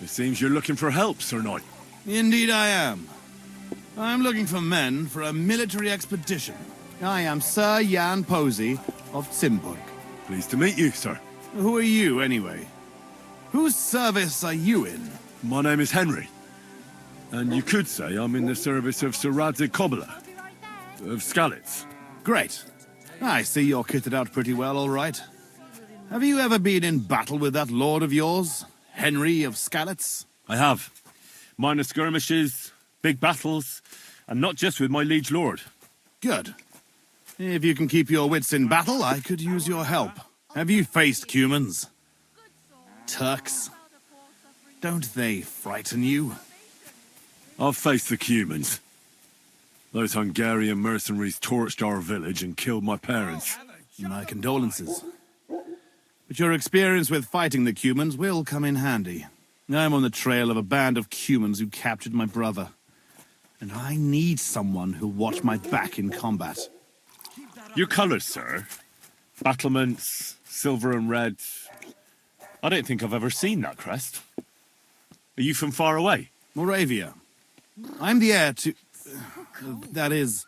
It seems you're looking for help, Sir Knight. Indeed I am. I'm looking for men for a military expedition. I am Sir Jan Posey of Simburg. Pleased to meet you, sir. Who are you, anyway? Whose service are you in? My name is Henry. And you could say I'm in the service of Sir Radzig Kobyla of Skalitz. Great. I see you're kitted out pretty well, all right. Have you ever been in battle with that lord of yours, Henry of Skalitz? I have. Minor skirmishes, big battles, and not just with my liege lord. Good. If you can keep your wits in battle, I could use your help. Have you faced Cumans? Turks? Don't they frighten you? I've faced the Cumans. Those Hungarian mercenaries torched our village and killed my parents. My condolences. But your experience with fighting the Cumans will come in handy. I'm on the trail of a band of Cumans who captured my brother. And I need someone who'll watch my back in combat. Your colours, sir. Battlements, silver and red. I don't think I've ever seen that crest. Are you from far away? Moravia. I'm the heir to... that is...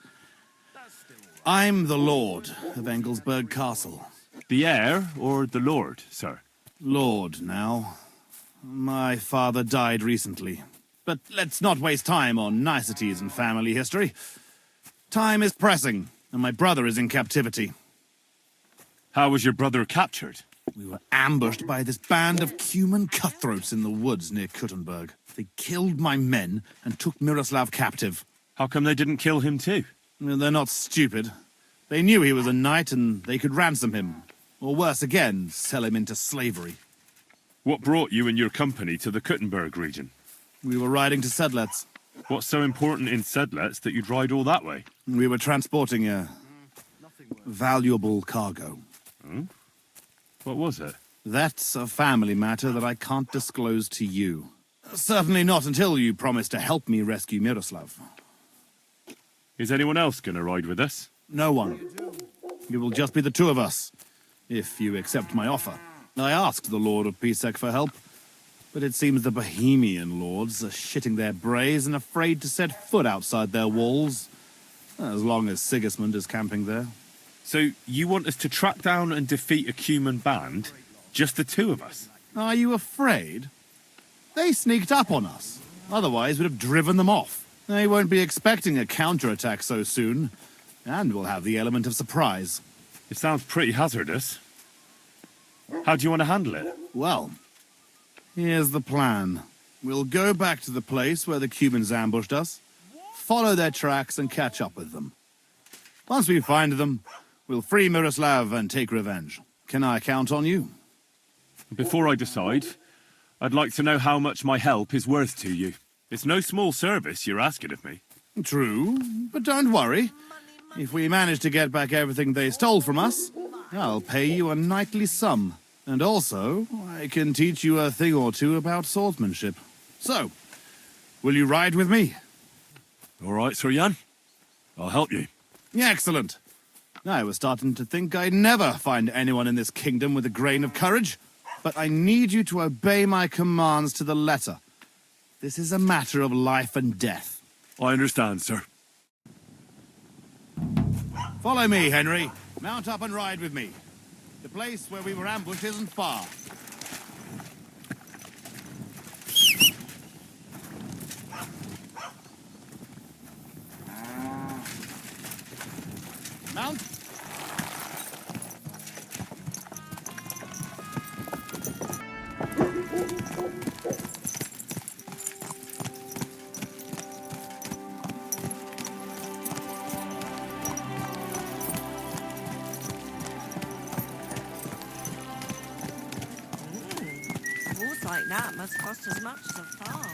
I'm the lord of Engelsberg Castle. The heir or the lord, sir? Lord, now. My father died recently. But let's not waste time on niceties and family history. Time is pressing, and my brother is in captivity. How was your brother captured? We were ambushed by this band of Cuman cutthroats in the woods near Kuttenberg. They killed my men and took Miroslav captive. How come they didn't kill him too? They're not stupid. They knew he was a knight and they could ransom him. Or worse again, sell him into slavery. What brought you and your company to the Kuttenberg region? We were riding to Sedlets. What's so important in Sedlets that you'd ride all that way? We were transporting a valuable cargo. Hmm? What was it? That's a family matter that I can't disclose to you. Certainly not until you promise to help me rescue Miroslav. Is anyone else going to ride with us? No one. It will just be the two of us, if you accept my offer. I asked the Lord of Pisek for help, but it seems the Bohemian lords are shitting their brays and afraid to set foot outside their walls, as long as Sigismund is camping there. So you want us to track down and defeat a Cuman band? Just the two of us? Are you afraid? They sneaked up on us. Otherwise, we'd have driven them off. They won't be expecting a counterattack so soon, and we'll have the element of surprise. It sounds pretty hazardous. How do you want to handle it? Well, here's the plan. We'll go back to the place where the Cumans ambushed us, follow their tracks and catch up with them. Once we find them, we'll free Miroslav and take revenge. Can I count on you? Before I decide, I'd like to know how much my help is worth to you. It's no small service you're asking of me. True, but don't worry. If we manage to get back everything they stole from us, I'll pay you a knightly sum. And also, I can teach you a thing or two about swordsmanship. So, will you ride with me? All right, Sir Jan. I'll help you. Excellent. I was starting to think I'd never find anyone in this kingdom with a grain of courage. But I need you to obey my commands to the letter. This is a matter of life and death. I understand, sir. Follow me, Henry. Mount up and ride with me. The place where we were ambushed isn't far. Mount. Like that must cost as much as a farm.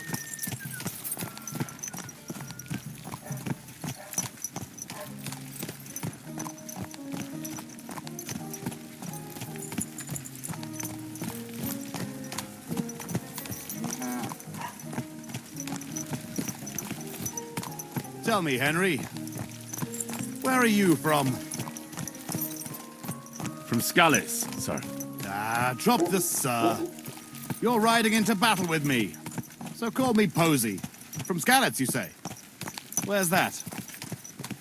Tell me, Henry, where are you from? From Skalitz, sir. Drop the sir. You're riding into battle with me. So call me Posey. From Skalitz, you say? Where's that?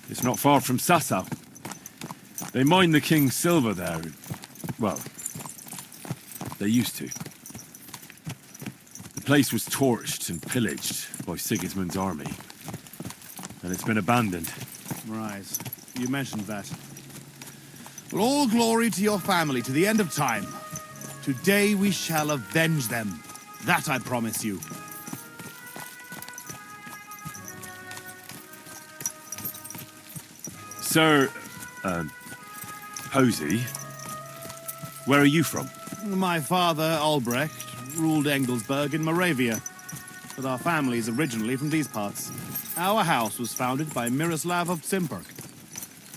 It's not far from Sasau. They mine the king's silver there. Well, they used to. The place was torched and pillaged by Sigismund's army. And it's been abandoned. Right. You mentioned that. Well, all glory to your family to the end of time. Today we shall avenge them. That I promise you. Sir, Posey, where are you from? My father, Albrecht, ruled Engelsberg in Moravia. But our family is originally from these parts. Our house was founded by Miroslav of Cimperk.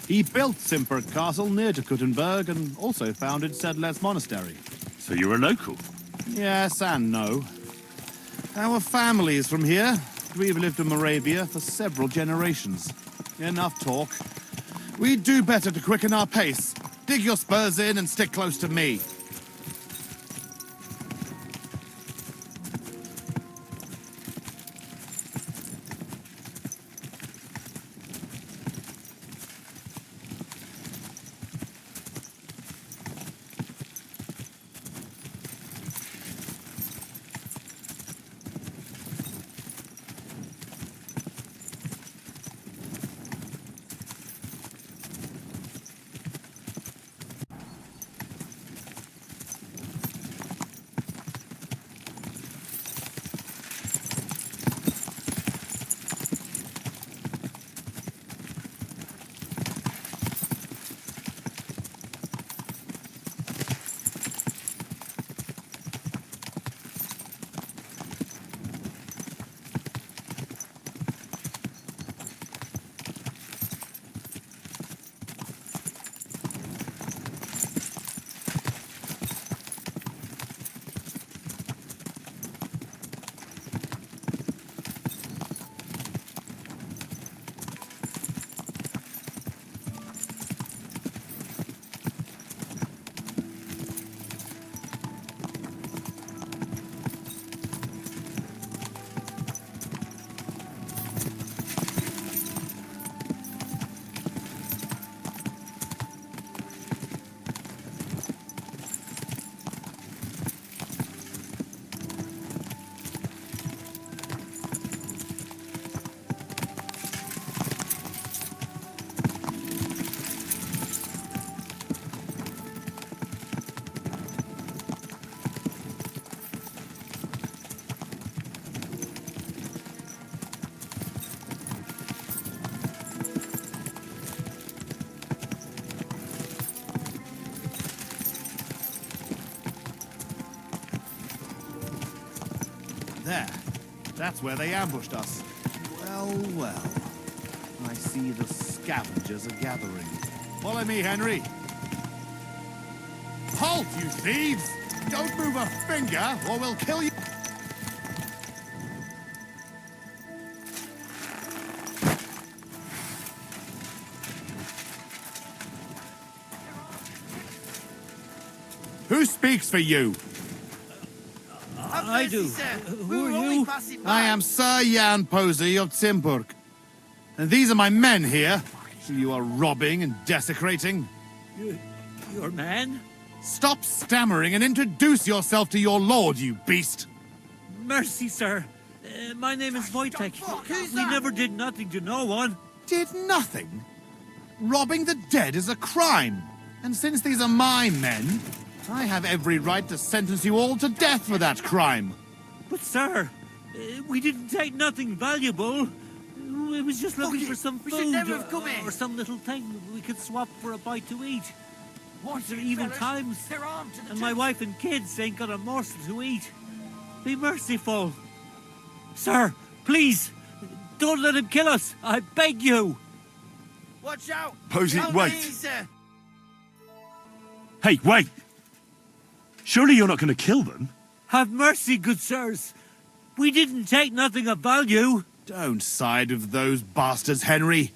He built Cimperk Castle near to Kuttenberg and also founded Sedles Monastery. So you're a local? Yes and no. Our family is from here. We've lived in Moravia for several generations. Enough talk. We'd do better to quicken our pace. Dig your spurs in and stick close to me. There. That's where they ambushed us. Well, well. I see the scavengers are gathering. Follow me, Henry. Halt, you thieves! Don't move a finger, or we'll kill you! Who speaks for you? I do. Who are you? I am Sir Jan Posey of Cimperk. And these are my men here, who you are robbing and desecrating. Your man? Stop stammering and introduce yourself to your lord, you beast! Mercy, sir. My name is Wojtek. We never did nothing to no one. Did nothing? Robbing the dead is a crime. And since these are my men, I have every right to sentence you all to death for that crime. But, sir, we didn't take nothing valuable. It was just looking for some food or some little thing we could swap for a bite to eat. These are evil times, and my wife and kids ain't got a morsel to eat. Be merciful. Sir, please, don't let him kill us. I beg you. Watch out! Posey, Help wait. me, sir. Hey, wait! Surely you're not going to kill them? Have mercy, good sirs. We didn't take nothing of value. Don't side with those bastards, Henry.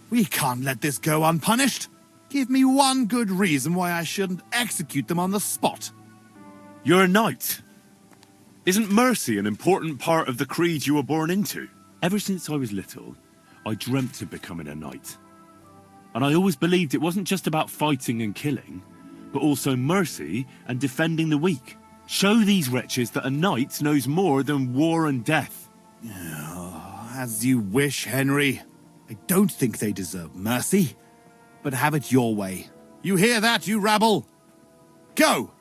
We can't let this go unpunished. Give me one good reason why I shouldn't execute them on the spot. You're a knight. Isn't mercy an important part of the creed you were born into? Ever since I was little, I dreamt of becoming a knight. And I always believed it wasn't just about fighting and killing, but also mercy and defending the weak. Show these wretches that a knight knows more than war and death. As you wish, Henry. I don't think they deserve mercy, but have it your way. You hear that, you rabble? Go!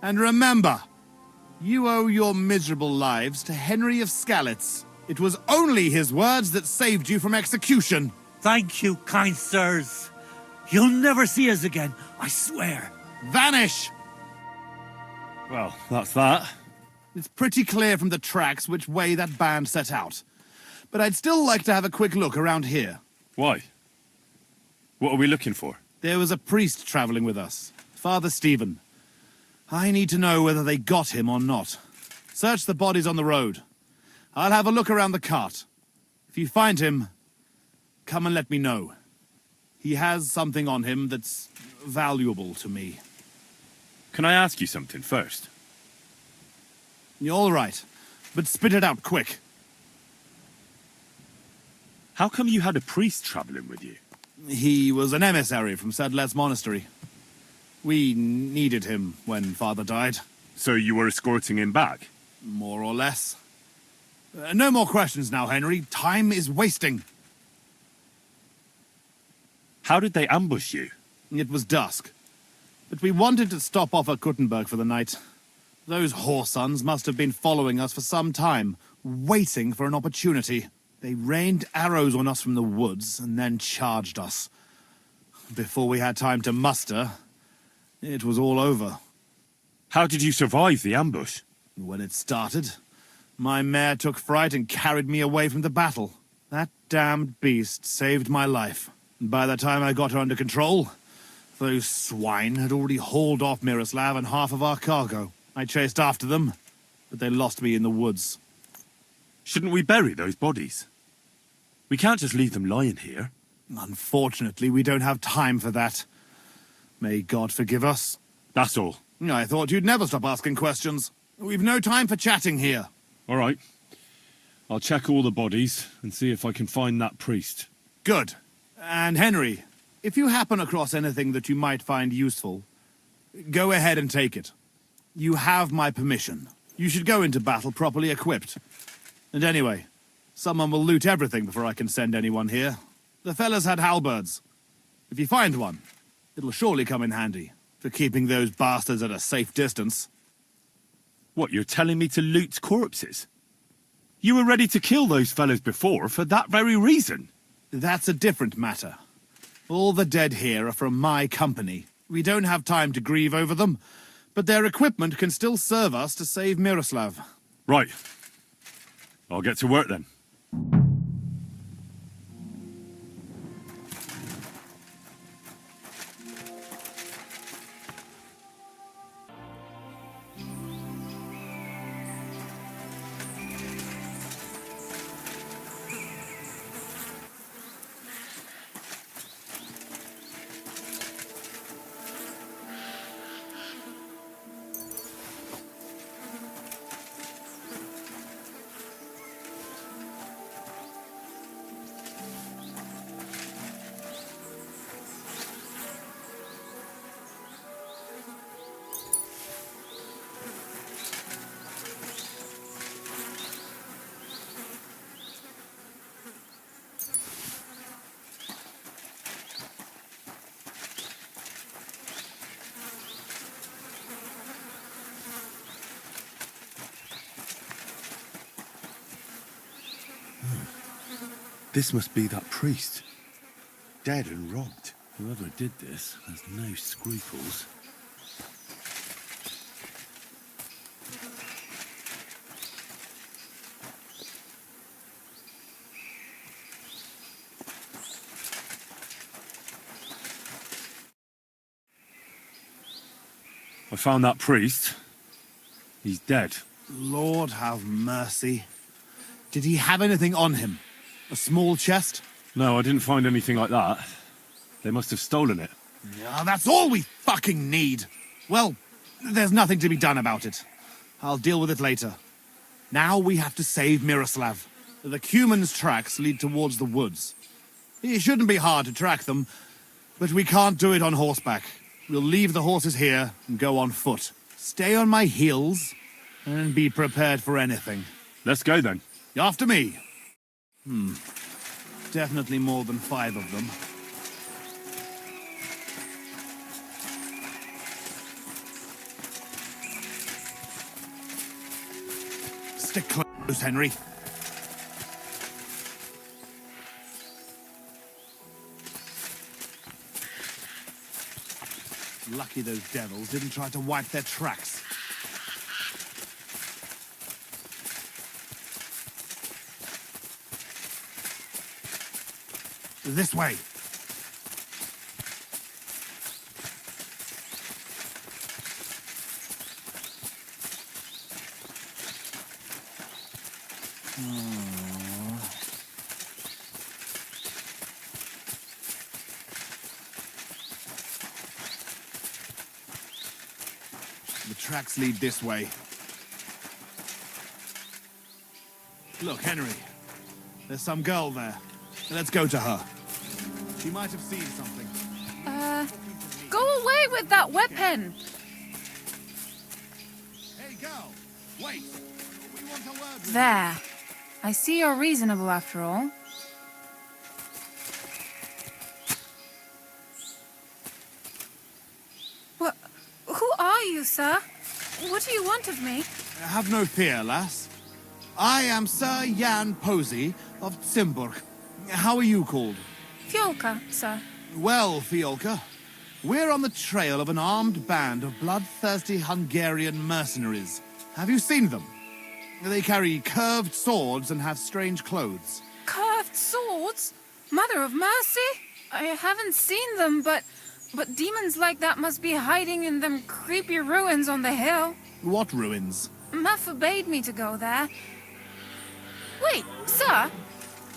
And remember, you owe your miserable lives to Henry of Skalitz. It was only his words that saved you from execution. Thank you, kind sirs. You'll never see us again, I swear. Vanish! Well, that's that. It's pretty clear from the tracks which way that band set out. But I'd still like to have a quick look around here. Why? What are we looking for? There was a priest traveling with us, Father Stephen. I need to know whether they got him or not. Search the bodies on the road. I'll have a look around the cart. If you find him, come and let me know. He has something on him that's valuable to me. Can I ask you something first? You're all right, but spit it out quick. How come you had a priest traveling with you? He was an emissary from Sedlet's monastery. We needed him when Father died. So you were escorting him back? More or less. No more questions now, Henry. Time is wasting. How did they ambush you? It was dusk. But we wanted to stop off at Kuttenberg for the night. Those whoresons must have been following us for some time, waiting for an opportunity. They rained arrows on us from the woods and then charged us. Before we had time to muster, it was all over. How did you survive the ambush? When it started, my mare took fright and carried me away from the battle. That damned beast saved my life. And by the time I got her under control, those swine had already hauled off Miroslav and half of our cargo. I chased after them, but they lost me in the woods. Shouldn't we bury those bodies? We can't just leave them lying here. Unfortunately, we don't have time for that. May God forgive us. That's all. I thought you'd never stop asking questions. We've no time for chatting here. All right. I'll check all the bodies and see if I can find that priest. Good. And Henry, if you happen across anything that you might find useful, go ahead and take it. You have my permission. You should go into battle properly equipped. And anyway, someone will loot everything before I can send anyone here. The fellas had halberds. If you find one, it'll surely come in handy for keeping those bastards at a safe distance. What, you're telling me to loot corpses? You were ready to kill those fellas before for that very reason. That's a different matter. All the dead here are from my company. We don't have time to grieve over them, but their equipment can still serve us to save Miroslav. Right. I'll get to work then. This must be that priest. Dead and robbed. Whoever did this has no scruples. I found that priest. He's dead. Lord have mercy. Did he have anything on him? A small chest? No, I didn't find anything like that. They must have stolen it. Yeah, that's all we fucking need. Well, there's nothing to be done about it. I'll deal with it later. Now we have to save Miroslav. The Cuman's tracks lead towards the woods. It shouldn't be hard to track them, but we can't do it on horseback. We'll leave the horses here and go on foot. Stay on my heels and be prepared for anything. Let's go then. After me. Definitely more than 5 of them. Stick close, Henry. Lucky those devils didn't try to wipe their tracks. This way. The tracks lead this way. Look, Henry. There's some girl there. Let's go to her. She might have seen something. Go away with that weapon! Hey, girl! Wait! We want a word with There. I see you're reasonable after all. What? Who are you, sir? What do you want of me? Have no fear, lass. I am Sir Jan Posey of Zimburg. How are you called? Fiolka, sir. Well, Fiolka, we're on the trail of an armed band of bloodthirsty Hungarian mercenaries. Have you seen them? They carry curved swords and have strange clothes. Curved swords? Mother of mercy? I haven't seen them, but demons like that must be hiding in them creepy ruins on the hill. What ruins? Ma forbade me to go there. Wait, sir?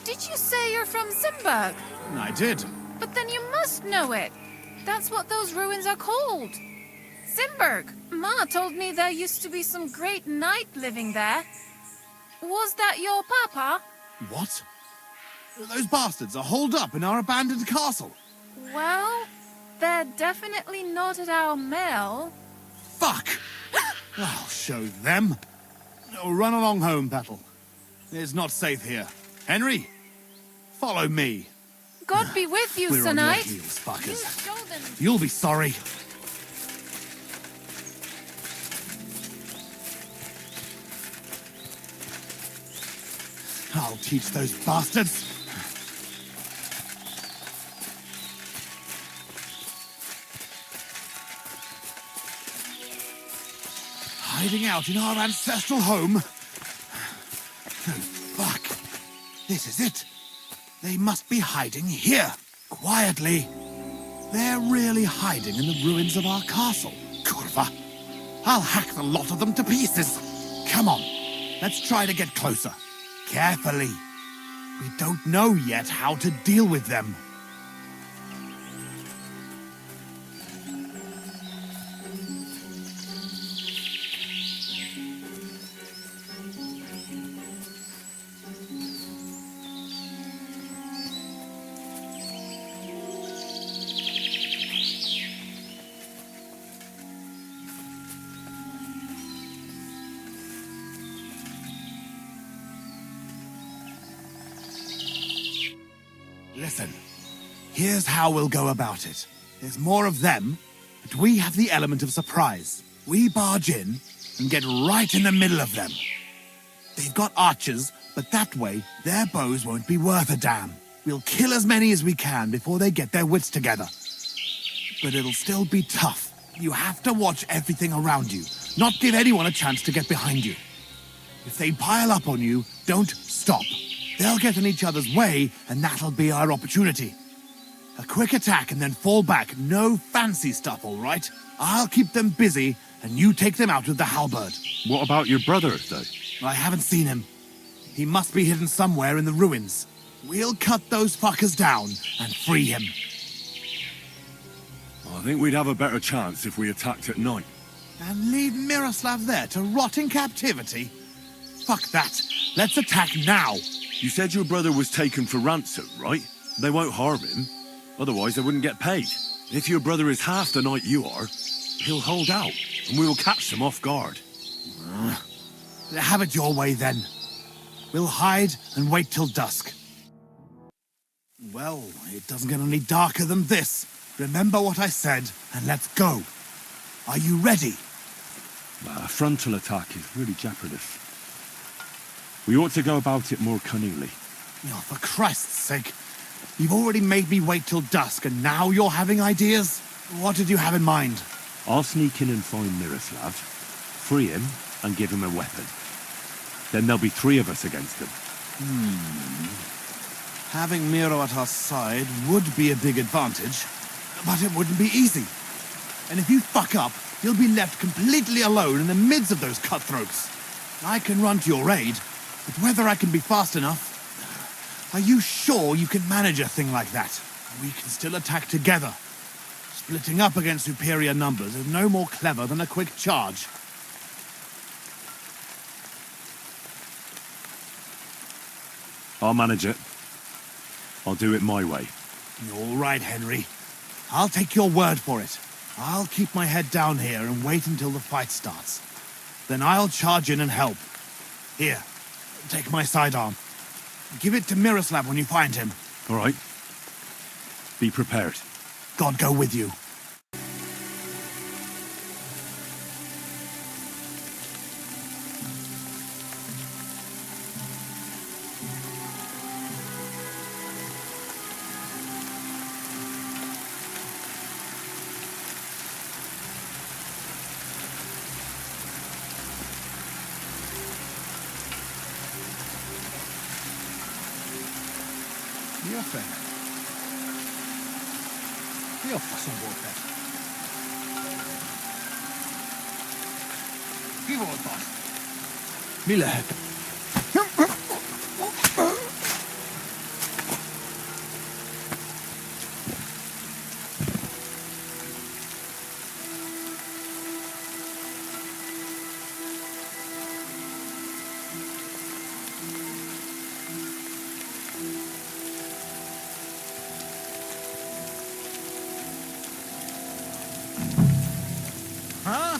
Did you say you're from Zimburg? I did. But then you must know it. That's what those ruins are called. Zimburg. Ma told me there used to be some great knight living there. Was that your papa? What? Those bastards are holed up in our abandoned castle. Well, they're definitely not at our mill. Fuck! I'll show them. Oh, run along home, Petal. It's not safe here. Henry, follow me. God be with you, We're Sir on your Knight. heels, You fuckers. show them. You'll be sorry. I'll teach those bastards. Hiding out in our ancestral home? Oh, fuck. This is it. They must be hiding here, quietly. They're really hiding in the ruins of our castle. Kurva. I'll hack the lot of them to pieces. Come on, let's try to get closer. Carefully. We don't know yet how to deal with them. Listen, here's how we'll go about it. There's more of them, but we have the element of surprise. We barge in and get right in the middle of them. They've got archers, but that way their bows won't be worth a damn. We'll kill as many as we can before they get their wits together. But it'll still be tough. You have to watch everything around you, not give anyone a chance to get behind you. If they pile up on you, don't stop. They'll get in each other's way, and that'll be our opportunity. A quick attack and then fall back. No fancy stuff, all right? I'll keep them busy, and you take them out with the halberd. What about your brother, though? I haven't seen him. He must be hidden somewhere in the ruins. We'll cut those fuckers down and free him. I think we'd have a better chance if we attacked at night. And leave Miroslav there to rot in captivity? Fuck that. Let's attack now. You said your brother was taken for ransom, right? They won't harm him. Otherwise, they wouldn't get paid. If your brother is half the knight you are, he'll hold out, and we will catch them off guard. Have it your way, then. We'll hide and wait till dusk. Well, it doesn't get any darker than this. Remember what I said, and let's go. Are you ready? A frontal attack is really jeopardous. We ought to go about it more cunningly. Oh, for Christ's sake. You've already made me wait till dusk, and now you're having ideas? What did you have in mind? I'll sneak in and find Miroslav, free him, and give him a weapon. Then there'll be 3 of us against him. Having Miro at our side would be a big advantage, but it wouldn't be easy. And if you fuck up, you'll be left completely alone in the midst of those cutthroats. I can run to your aid, but whether I can be fast enough... Are you sure you can manage a thing like that? We can still attack together. Splitting up against superior numbers is no more clever than a quick charge. I'll manage it. I'll do it my way. All right, Henry. I'll take your word for it. I'll keep my head down here and wait until the fight starts. Then I'll charge in and help. Here, take my sidearm. Give it to Miroslav when you find him. All right. Be prepared. God go with you. Io faccio un vuoto. Chi vuota? Mille. Huh?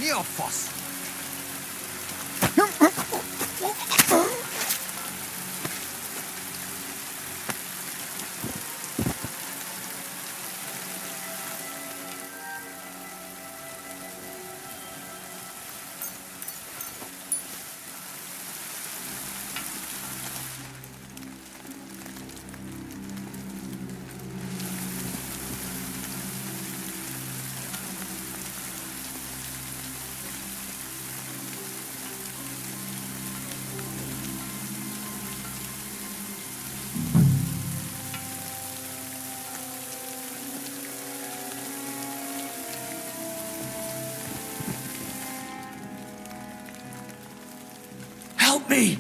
Neophos. Help me!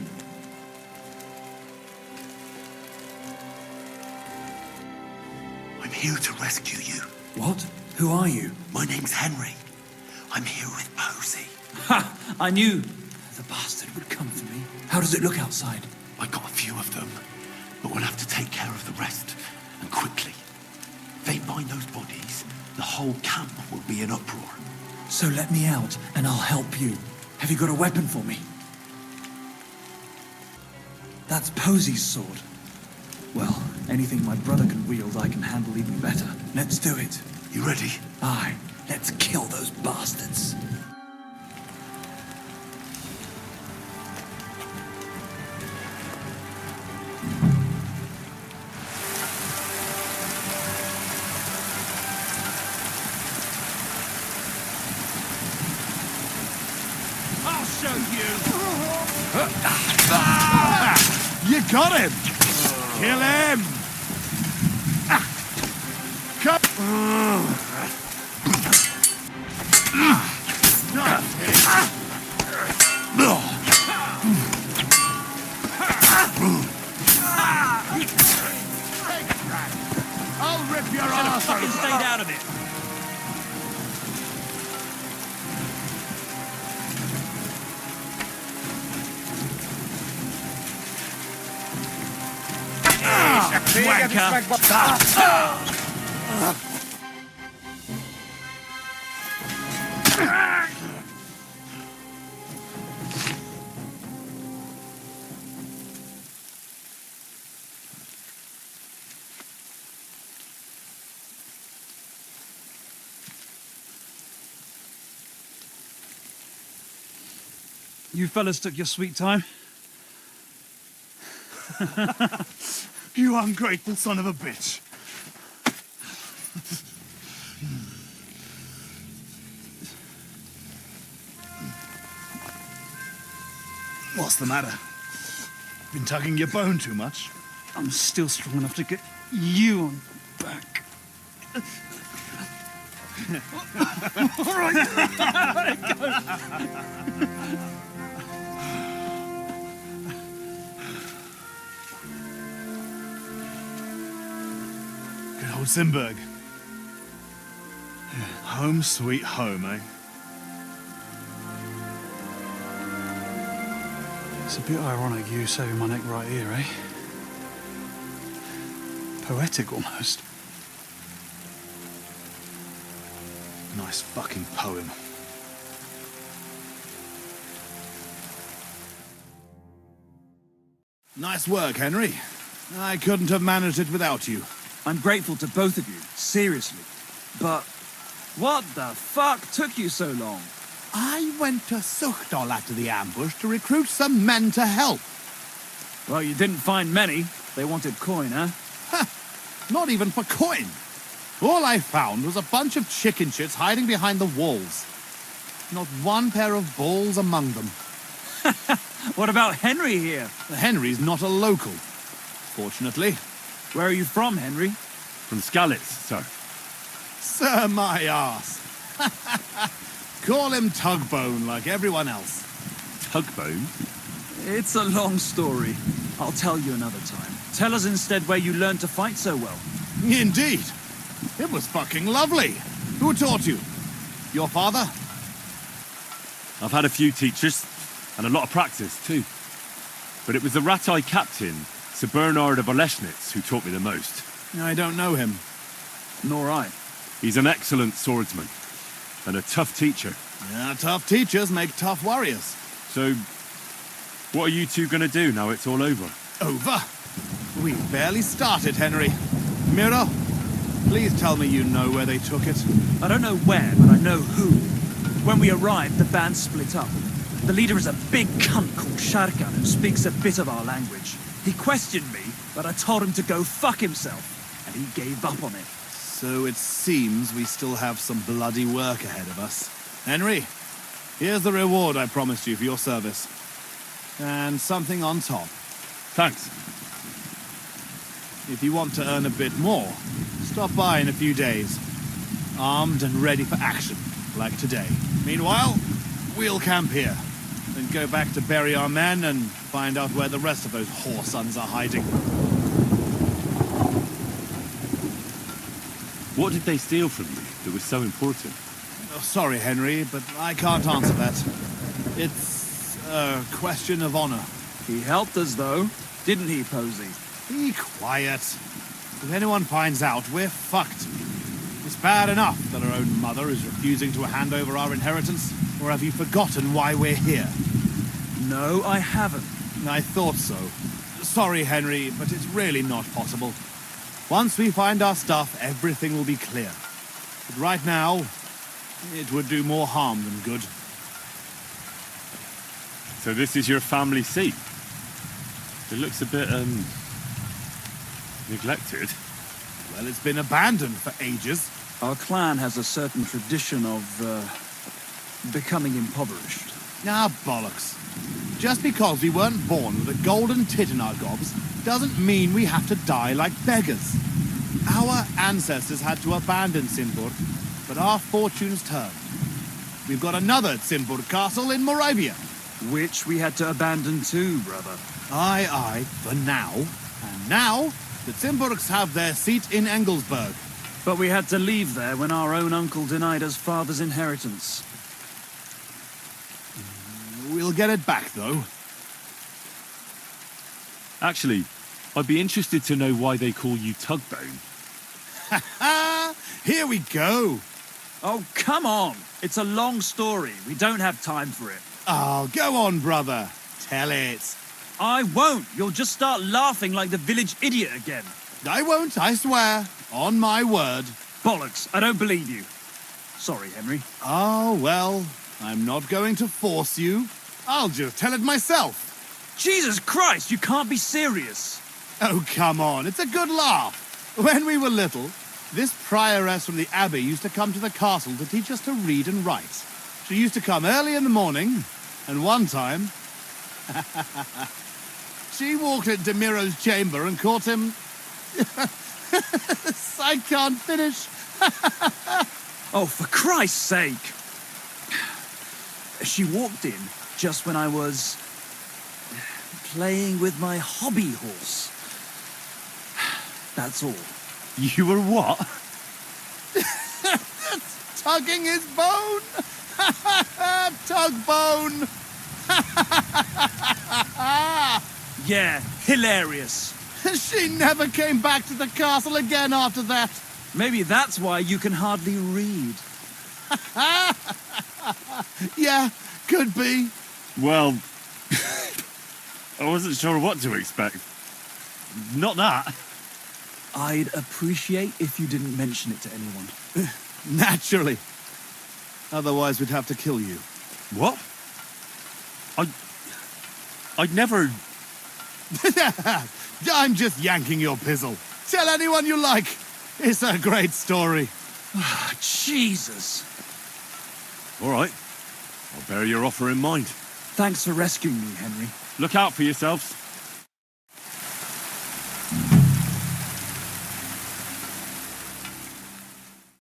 I'm here to rescue you. What? Who are you? My name's Henry. I'm here with Posey. Ha! I knew the bastard would come for me. How does it look outside? I got a few of them, but we'll have to take care of the rest, and quickly. If they find those bodies, the whole camp will be in uproar. So let me out, and I'll help you. Have you got a weapon for me? That's Posy's sword. Well, anything my brother can wield, I can handle even better. Let's do it. You ready? Aye, let's kill those bastards. I'll show you. You got him! Kill him! I'll rip your ass Fucking stayed out of it. You fellas took your sweet time. You ungrateful son of a bitch! What's the matter? Been tugging your bone too much? I'm still strong enough to get you on back. All right. Good old Simberg. Home sweet home, eh? It's a bit ironic you saving my neck right here, eh? Poetic almost. Nice fucking poem. Nice work, Henry. I couldn't have managed it without you. I'm grateful to both of you, seriously. But what the fuck took you so long? I went to Suchdol after the ambush to recruit some men to help. Well, you didn't find many. They wanted coin, huh? Not even for coin. All I found was a bunch of chicken shits hiding behind the walls. Not one pair of balls among them. What about Henry here? Henry's not a local, fortunately. Where are you from, Henry? From Skalitz, sir. Sir, my arse. Call him Tugbone like everyone else. Tugbone? It's a long story. I'll tell you another time. Tell us instead where you learned to fight so well. Indeed. It was fucking lovely. Who taught you? Your father? I've had a few teachers, and a lot of practice, too. But it was the Ratai captain, Sir Bernard of Oleschnitz, who taught me the most. I don't know him. Nor I. He's an excellent swordsman, and a tough teacher. Yeah, tough teachers make tough warriors. So, what are you two gonna do now it's all over? Over? We barely started, Henry. Miro, please tell me you know where they took it. I don't know where, but I know who. When we arrived, the band split up. The leader is a big cunt called Sharkan who speaks a bit of our language. He questioned me, but I told him to go fuck himself, and he gave up on it. So it seems we still have some bloody work ahead of us. Henry, here's the reward I promised you for your service. And something on top. Thanks. If you want to earn a bit more, stop by in a few days. Armed and ready for action, like today. Meanwhile, we'll camp here. Then go back to bury our men and find out where the rest of those whoresons are hiding. What did they steal from you that was so important? Oh, sorry, Henry, but I can't answer that. It's a question of honor. He helped us, though, didn't he, Posy? Be quiet. If anyone finds out, we're fucked. It's bad enough that our own mother is refusing to hand over our inheritance, or have you forgotten why we're here? No, I haven't. I thought so. sorry, Henry, but it's really not possible. Once we find our stuff, everything will be clear. But right now, it would do more harm than good. So this is your family seat? It looks a bit, neglected. Well, it's been abandoned for ages. Our clan has a certain tradition of, becoming impoverished. Ah, bollocks. Just because we weren't born with a golden tit in our gobs doesn't mean we have to die like beggars. Our ancestors had to abandon Simburg, but our fortunes turned. We've got another Simburg castle in Moravia. Which we had to abandon too, brother. Aye, for now. And now, the Simburgs have their seat in Engelsberg. But we had to leave there when our own uncle denied us father's inheritance. We'll get it back, though. Actually, I'd be interested to know why they call you Tugbone. Ha! Here we go! Oh, come on! It's a long story. We don't have time for it. Oh, go on, brother. Tell it. I won't. You'll just start laughing like the village idiot again. I won't, I swear. On my word. Bollocks. I don't believe you. Sorry, Henry. Oh, well, I'm not going to force you. I'll just tell it myself. Jesus Christ, you can't be serious. Oh, come on. It's a good laugh. When we were little, this prioress from the abbey used to come to the castle to teach us to read and write. She used to come early in the morning, and one time, she walked into Miro's chamber and caught him... I can't finish. Oh, for Christ's sake! She walked in just when I was playing with my hobby horse. That's all. You were what? Tugging his bone. Tug bone. Yeah, hilarious. She never came back to the castle again after that. Maybe that's why you can hardly read. Yeah, could be. Well, I wasn't sure what to expect. Not that. I'd appreciate if you didn't mention it to anyone. Naturally. Otherwise, we'd have to kill you. What? I'd never... I'm just yanking your pizzle. Tell anyone you like. It's a great story. Jesus. All right. I'll bear your offer in mind. Thanks for rescuing me, Henry. Look out for yourselves.